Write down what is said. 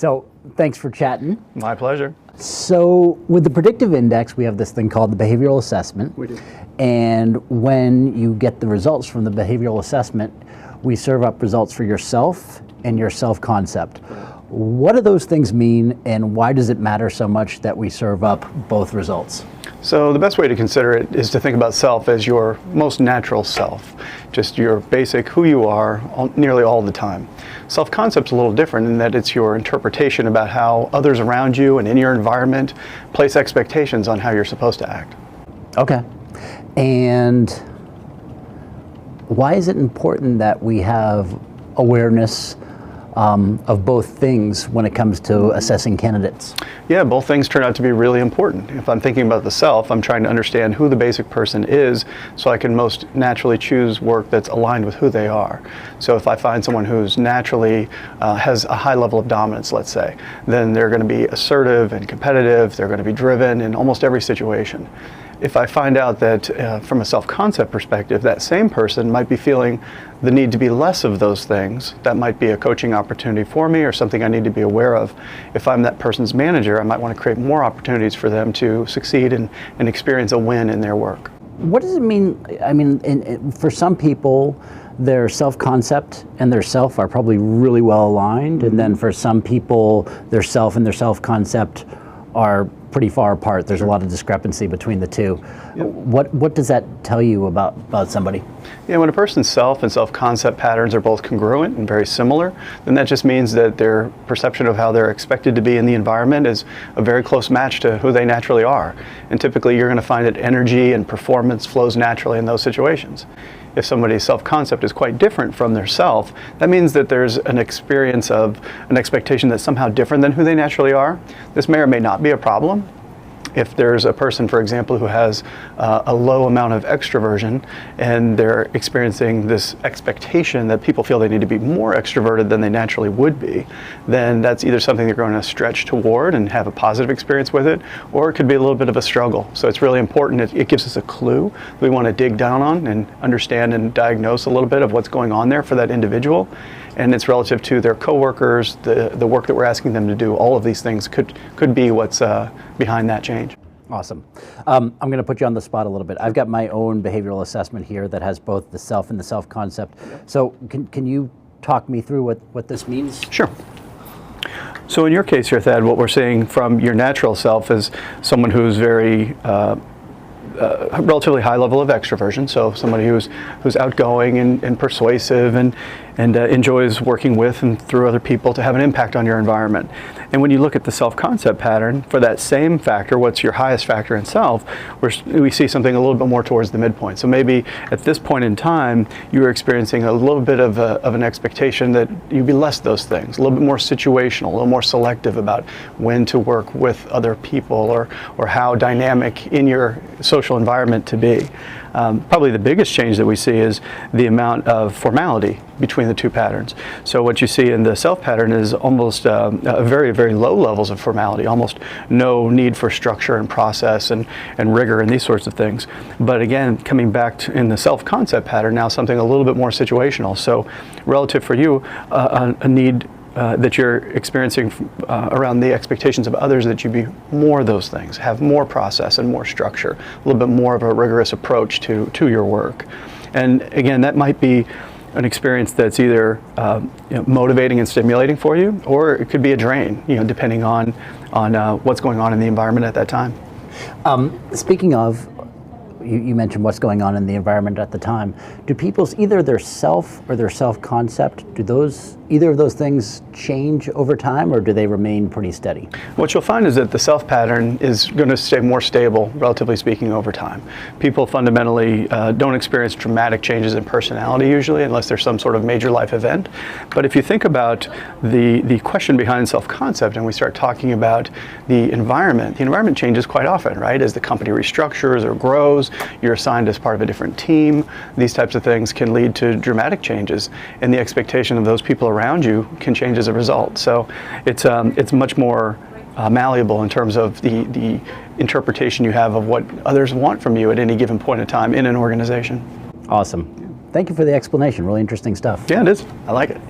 So thanks for chatting. My pleasure. So with the predictive index, we have this thing called the behavioral assessment. We do. And when you get the results from the behavioral assessment, we serve up results for yourself and your self-concept. What do those things mean, and why does it matter so much that we serve up both results? So the best way to consider it is to think about self as your most natural self, just your basic who you are nearly all the time. Self-concept's a little different in that it's your interpretation about how others around you and in your environment place expectations on how you're supposed to act. Okay. And why is it important that we have awareness of both things when it comes to assessing candidates? Yeah, both things turn out to be really important. If I'm thinking about the self, I'm trying to understand who the basic person is so I can most naturally choose work that's aligned with who they are. So if I find someone who's naturally has a high level of dominance, let's say, then they're going to be assertive and competitive, they're going to be driven in almost every situation. If I find out that from a self-concept perspective, that same person might be feeling the need to be less of those things, that might be a coaching opportunity for me or something I need to be aware of. If I'm that person's manager, I might want to create more opportunities for them to succeed and experience a win in their work. What does it mean? I mean, for some people, their self-concept and their self are probably really well aligned, and then for some people, their self and their self-concept are pretty far apart. There's a lot of discrepancy between the two. Yep. What does that tell you about somebody? Yeah, when a person's self and self-concept patterns are both congruent and very similar, then that just means that their perception of how they're expected to be in the environment is a very close match to who they naturally are. And typically you're going to find that energy and performance flows naturally in those situations. If somebody's self-concept is quite different from their self, that means that there's an experience of an expectation that's somehow different than who they naturally are. This may or may not be a problem. If there's a person, for example, who has a low amount of extroversion and they're experiencing this expectation that people feel they need to be more extroverted than they naturally would be, then that's either something they're going to stretch toward and have a positive experience with it, or it could be a little bit of a struggle. So it's really important. It gives us a clue we want to dig down on and understand and diagnose a little bit of what's going on there for that individual. And it's relative to their coworkers, the work that we're asking them to do. All of these things could be what's behind that change. Awesome. I'm going to put you on the spot a little bit. I've got my own behavioral assessment here that has both the self and the self-concept. So can you talk me through what this means? Sure. So in your case here, Thad, what we're seeing from your natural self is someone who's very relatively high level of extroversion, so somebody who's outgoing and persuasive and enjoys working with and through other people to have an impact on your environment. And when you look at the self-concept pattern, for that same factor, what's your highest factor in self, we see something a little bit more towards the midpoint. So maybe at this point in time, you're experiencing a little bit of an expectation that you'd be less those things, a little bit more situational, a little more selective about when to work with other people or how dynamic in your social environment to be. Probably the biggest change that we see is the amount of formality between the two patterns. So what you see in the self pattern is almost very, very low levels of formality, almost no need for structure and process and rigor and these sorts of things. But again, coming back to, in the self-concept pattern, now something a little bit more situational. So relative for you, a need that you're experiencing around the expectations of others, that you be more of those things, have more process and more structure, a little bit more of a rigorous approach to your work. And again, that might be an experience that's either motivating and stimulating for you, or it could be a drain, depending on what's going on in the environment at that time. Speaking of, you mentioned what's going on in the environment at the time. Do people's either their self or their self-concept, either of those things change over time, or do they remain pretty steady? What you'll find is that the self pattern is going to stay more stable, relatively speaking, over time. People fundamentally don't experience dramatic changes in personality usually, unless there's some sort of major life event. But if you think about the question behind self-concept, and we start talking about the environment changes quite often, right? As the company restructures or grows, you're assigned as part of a different team. These types of things can lead to dramatic changes, and the expectation of those people around you can change as a result. So it's much more malleable in terms of the interpretation you have of what others want from you at any given point in time in an organization. Awesome. Thank you for the explanation. Really interesting stuff. Yeah, it is. I like it.